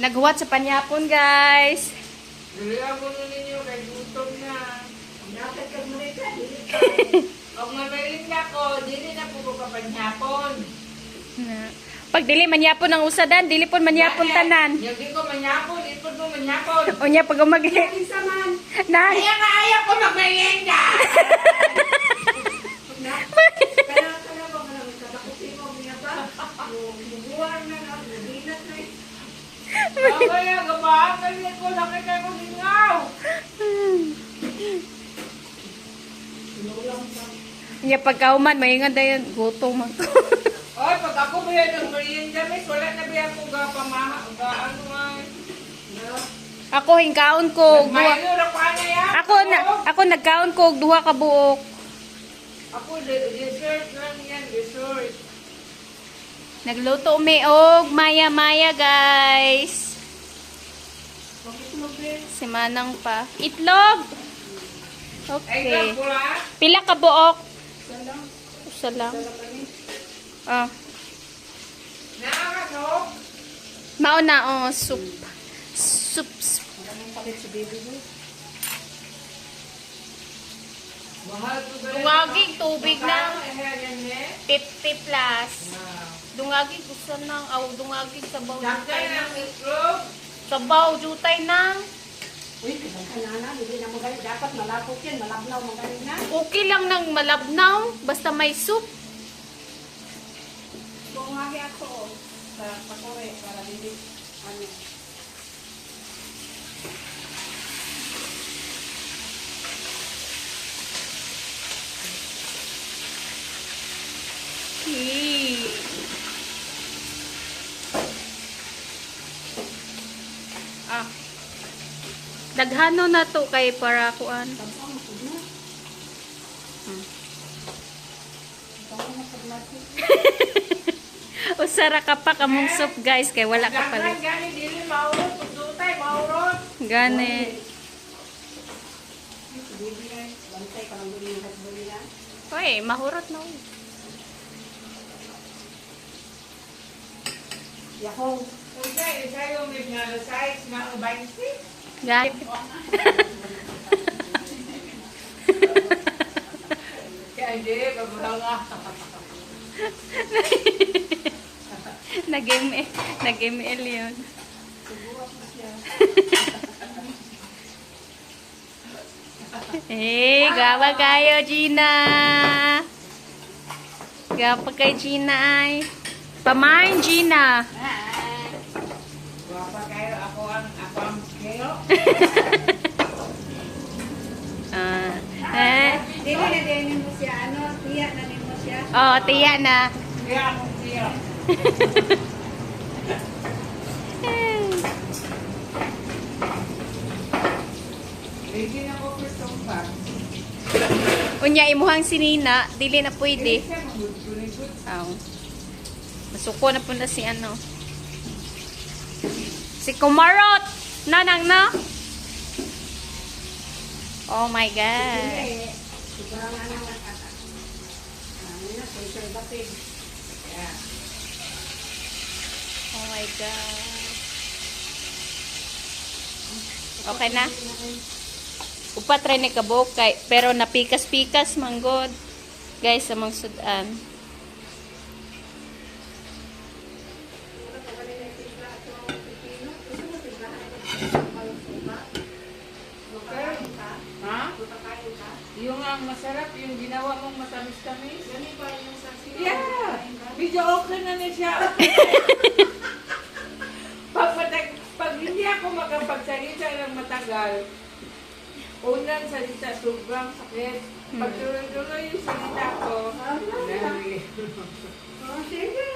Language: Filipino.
Naghuwat sa panyapon, guys. Dilihan mo na ninyo, kay gutom na. Nakit ka muna ka, dili ka. Kung mamaling na ko, dili na po ko kapanyapon. Pag dili manyapon ang usadan, dili pon manyapon tanan. Yung di ko manyapon, ipon mo manyapon. O niya, pag umagi. Saman. Na. Kaya nga ayaw ko magmerienda. Kaya gabahan ko, nakita ko lingaw. Niya pagkauman, maingan dayon gutom ako. Oy, pag ako ba yan ng merienda, miss, wala na ba ako pamaha, ano ay. Ako hingkaon ko. Mayroon na pa na yan. Ako nagkaon ko og duha ka buok. Ako, dessert lang yan, dessert. Nagluto mi og maya-maya, guys. Si Manang pa. Itlog. Okay. Pila ka buok? Isa lang. Ah. Nakakasok. Mauna soup. Soup. Dungagig tubig na 50 plus. Dungagig gusto nang dungagig sabaw jutay nang sabaw jutay nang. Uy, kanana, hindi na magaling. Dapat malapot yan, malabnaw magaling na. Okay lang nang malabnaw basta may soup. Bumagi ako sa pakore para hindi ano. Ah. Daghano na to kay para kuan. Usara ka pa kamong soup, guys, kay wala ka pala. Gani dili maurot, tutay maurot. Gani. Bantay ka lang din yung hasbuli na. Hoy, mahurot na. Yahong. Usay, yung may nga size na 20. Guys. Kaya hindi, pagmahanga. Nag-ML yun. Eh, gawa kayo, Gina. Gawa kay Gina ay. Pamain, Gina. Guwapa kayo, ako ang kilo. Dili na din mo siya, ano, tiya na din mo siya. Oh, tiya na. Kaya akong kilo. Ready na ko for some back. Unya, imuhang sinina. Dili na pwede. Siya, magulod-gulod. Aw. Masuko na po na si ano. Si Kumarot! Nanang na? Oh my God. Sobrang ano nakaka. Ano na, conservative. Yeah. Oh my God. Okay na? Upat rin ni kabuk kay pero napikas-pikas manggod. Guys, sa mga sudan. Ha? Yung ang masarap, yung ginawa mong matamis-tamis. Ganun ba yung sa Yeah! Video okay na niya siya. Pag hindi ako makapagsalita ng matagal, unang salita, sobrang sakit. Pag tuloy-tuloy yung salita ko, dahil. Oh, sige.